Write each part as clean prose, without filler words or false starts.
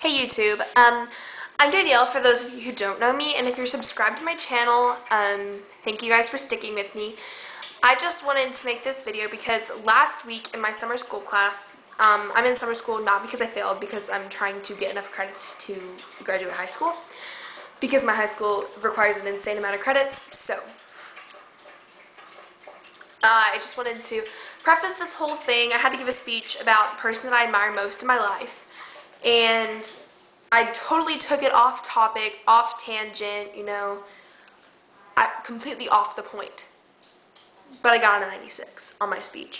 Hey YouTube, I'm Danielle for those of you who don't know me, and if you're subscribed to my channel, thank you guys for sticking with me. I just wanted to make this video because last week in my summer school class, I'm in summer school not because I failed, because I'm trying to get enough credits to graduate high school, because my high school requires an insane amount of credits, so I just wanted to preface this whole thing. I had to give a speech about the person that I admire most in my life, and I totally took it off topic, off tangent, completely off the point. But I got a 96 on my speech.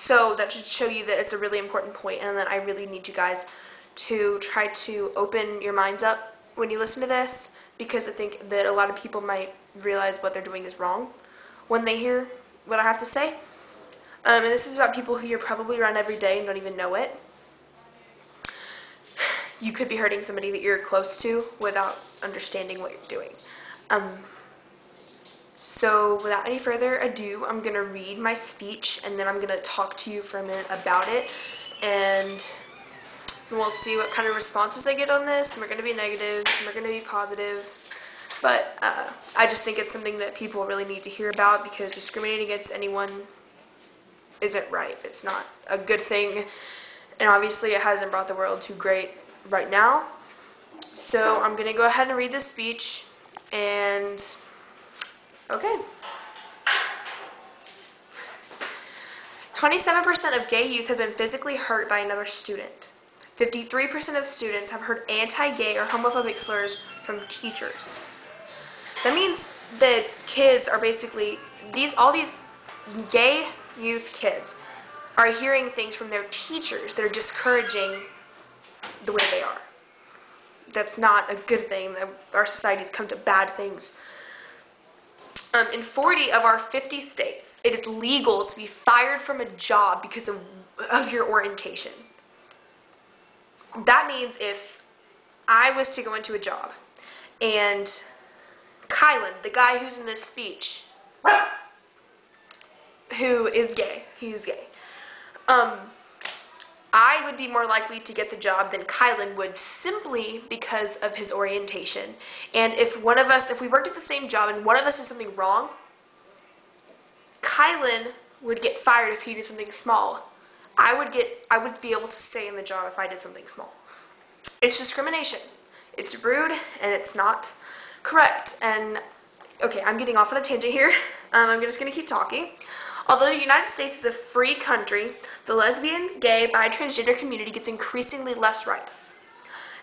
So that should show you that it's a really important point, and that I really need you guys to try to open your minds up when you listen to this, because I think that a lot of people might realize what they're doing is wrong when they hear what I have to say. And this is about people who you're probably around every day and don't even know it. You could be hurting somebody that you're close to without understanding what you're doing. So without any further ado, I'm going to read my speech, and then I'm going to talk to you for a minute about it, and we'll see what kind of responses I get on this. Some are going to be negative, some are going to be positive, but I just think it's something that people really need to hear about, because discriminating against anyone isn't right. It's not a good thing, and obviously it hasn't brought the world to great right now. So I'm going to go ahead and read this speech, and okay. 27% of gay youth have been physically hurt by another student. 53% of students have heard anti-gay or homophobic slurs from teachers. That means that kids are basically, all these gay youth kids are hearing things from their teachers that are discouraging the way they are. That's not a good thing. Our society's come to bad things. In 40 of our 50 states, it is legal to be fired from a job because of your orientation. That means if I was to go into a job and Kylan, the guy who's in this speech, who is gay, I would be more likely to get the job than Kylan would, simply because of his orientation. And if we worked at the same job and one of us did something wrong, Kylan would get fired if he did something small. I would be able to stay in the job if I did something small. It's discrimination. It's rude, and it's not correct. And okay, I'm getting off on a tangent here. I'm just going to keep talking. Although the United States is a free country, the lesbian, gay, bi, transgender community gets increasingly less rights.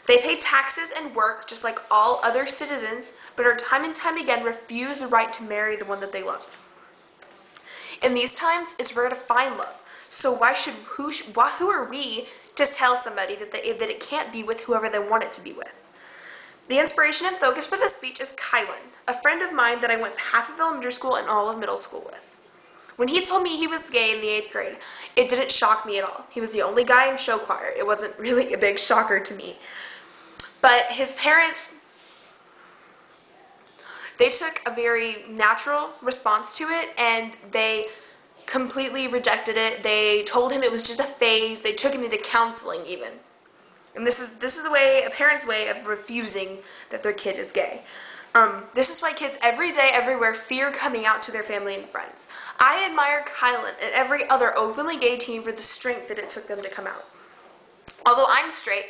They pay taxes and work just like all other citizens, but are time and time again refused the right to marry the one that they love. In these times, it's rare to find love. So who are we to tell somebody that it can't be with whoever they want it to be with? The inspiration and focus for this speech is Kylan, a friend of mine that I went half of elementary school and all of middle school with. When he told me he was gay in the 8th grade, it didn't shock me at all. He was the only guy in show choir. It wasn't really a big shocker to me. But his parents, they took a very natural response to it, and they completely rejected it. They told him it was just a phase. They took him into counseling even. And this is a parent's way of refusing that their kid is gay. This is why kids every day, everywhere, fear coming out to their family and friends. I admire Kylan and every other openly gay teen for the strength that it took them to come out. Although I'm straight,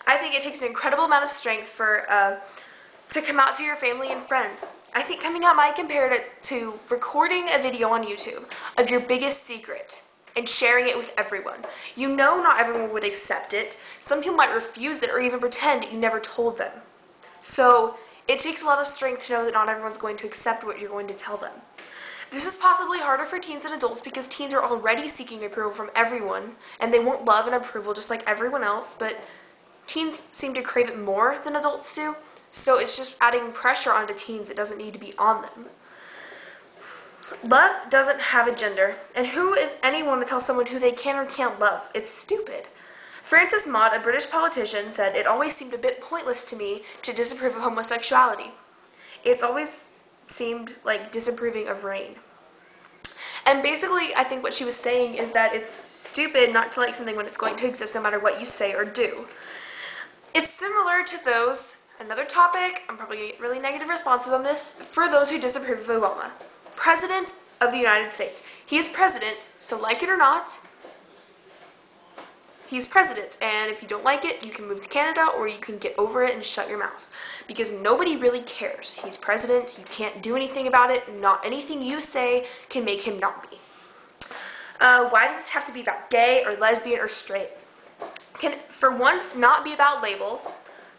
I think it takes an incredible amount of strength to come out to your family and friends. I think coming out might compare it to recording a video on YouTube of your biggest secret and sharing it with everyone. You know not everyone would accept it. Some people might refuse it or even pretend that you never told them. So it takes a lot of strength to know that not everyone's going to accept what you're going to tell them. This is possibly harder for teens than adults because teens are already seeking approval from everyone, and they want love and approval just like everyone else, but teens seem to crave it more than adults do, so it's just adding pressure onto teens that doesn't need to be on them. Love doesn't have a gender, and who is anyone to tell someone who they can or can't love? It's stupid. Francis Mott, a British politician, said, "It always seemed a bit pointless to me to disapprove of homosexuality. It's always seemed like disapproving of rain." And basically, I think what she was saying is that it's stupid not to like something when it's going to exist no matter what you say or do. It's similar to those, another topic, I'm probably going to get really negative responses on this, for those who disapprove of Obama. President of the United States. He is president, so like it or not, he's president. And if you don't like it, you can move to Canada or you can get over it and shut your mouth. Because nobody really cares. He's president, you can't do anything about it, not anything you say can make him not be. Why does it have to be about gay or lesbian or straight? Can, for once, not be about labels,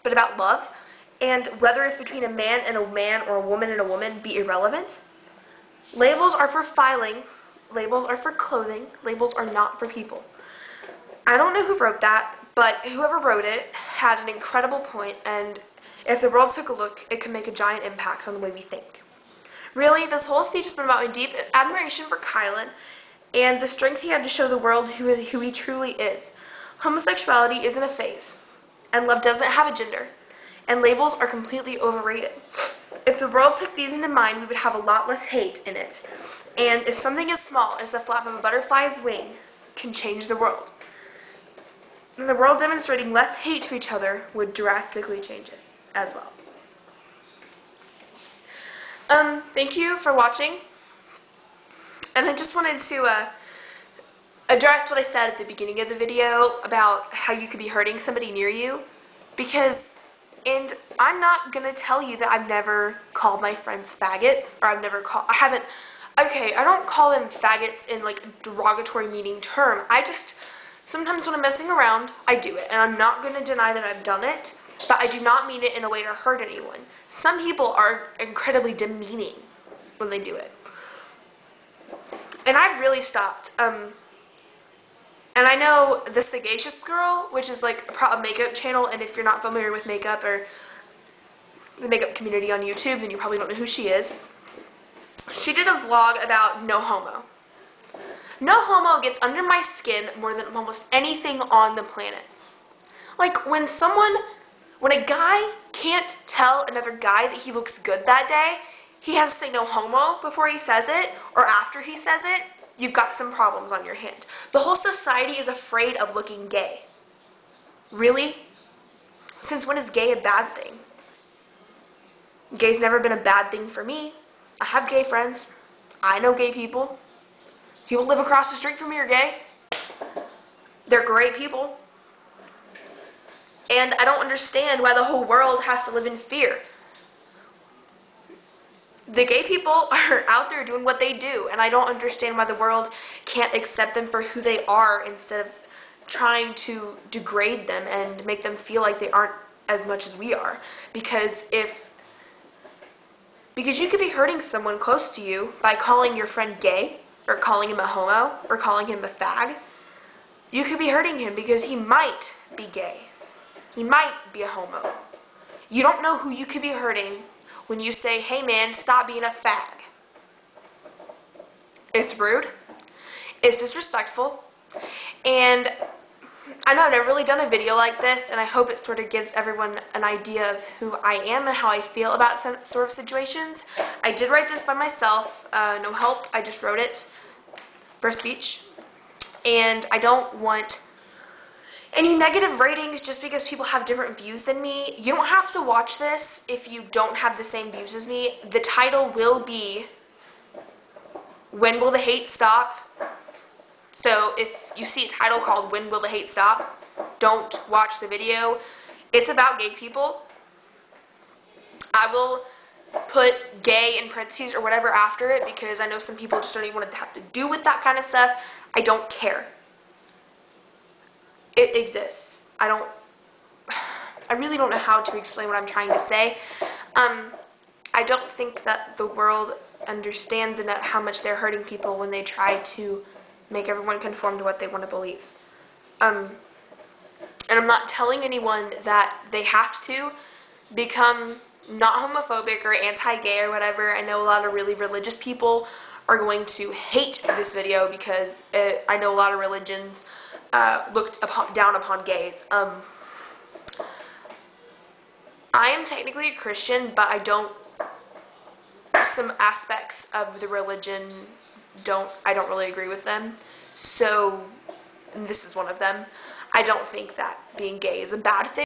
but about love, and whether it's between a man and a man or a woman and a woman be irrelevant. Labels are for filing, labels are for clothing, labels are not for people. I don't know who wrote that, but whoever wrote it had an incredible point, and if the world took a look, it could make a giant impact on the way we think. Really, this whole speech has been about my deep admiration for Kylan and the strength he had to show the world who he truly is. Homosexuality isn't a phase, and love doesn't have a gender, and labels are completely overrated. If the world took these into mind, we would have a lot less hate in it. And if something as small as the flap of a butterfly's wing can change the world, then the world demonstrating less hate to each other would drastically change it as well. Thank you for watching. And I just wanted to address what I said at the beginning of the video about how you could be hurting somebody near you, because, and I'm not going to tell you that I've never called my friends faggots, or I don't call them faggots in like a derogatory meaning term. Sometimes when I'm messing around, I do it, and I'm not going to deny that I've done it, but I do not mean it in a way to hurt anyone. Some people are incredibly demeaning when they do it. And I've really stopped. And I know the Sagacious Girl, which is like a makeup channel, and if you're not familiar with makeup or the makeup community on YouTube, then you probably don't know who she is. She did a vlog about no homo. No homo gets under my skin more than almost anything on the planet. Like, when a guy can't tell another guy that he looks good that day, he has to say no homo before he says it, or after he says it, you've got some problems on your hands. The whole society is afraid of looking gay. Really? Since when is gay a bad thing? Gay's never been a bad thing for me. I have gay friends. I know gay people. People live across the street from me are gay. They're great people. And I don't understand why the whole world has to live in fear. The gay people are out there doing what they do, and I don't understand why the world can't accept them for who they are instead of trying to degrade them and make them feel like they aren't as much as we are. Because you could be hurting someone close to you by calling your friend gay, or calling him a homo, or calling him a fag. You could be hurting him because he might be gay. He might be a homo. You don't know who you could be hurting when you say, hey man, stop being a fag. It's rude. It's disrespectful. And I know I've never really done a video like this, and I hope it sort of gives everyone an idea of who I am and how I feel about some sort of situations. I did write this by myself, no help. I just wrote it for speech. And I don't want any negative ratings just because people have different views than me. You don't have to watch this if you don't have the same views as me. The title will be, When Will the Hate Stop? So if you see a title called When Will the Hate Stop, don't watch the video. It's about gay people. I will put gay in parentheses or whatever after it because I know some people just don't even want to have to do with that kind of stuff. I don't care. It exists. I really don't know how to explain what I'm trying to say. I don't think that the world understands enough how much they're hurting people when they try to make everyone conform to what they want to believe. And I'm not telling anyone that they have to become not homophobic or anti-gay or whatever. I know a lot of really religious people are going to hate this video because I know a lot of religions looked down upon gays. I am technically a Christian, but some aspects of the religion I don't really agree with them. So, this is one of them. I don't think that being gay is a bad thing.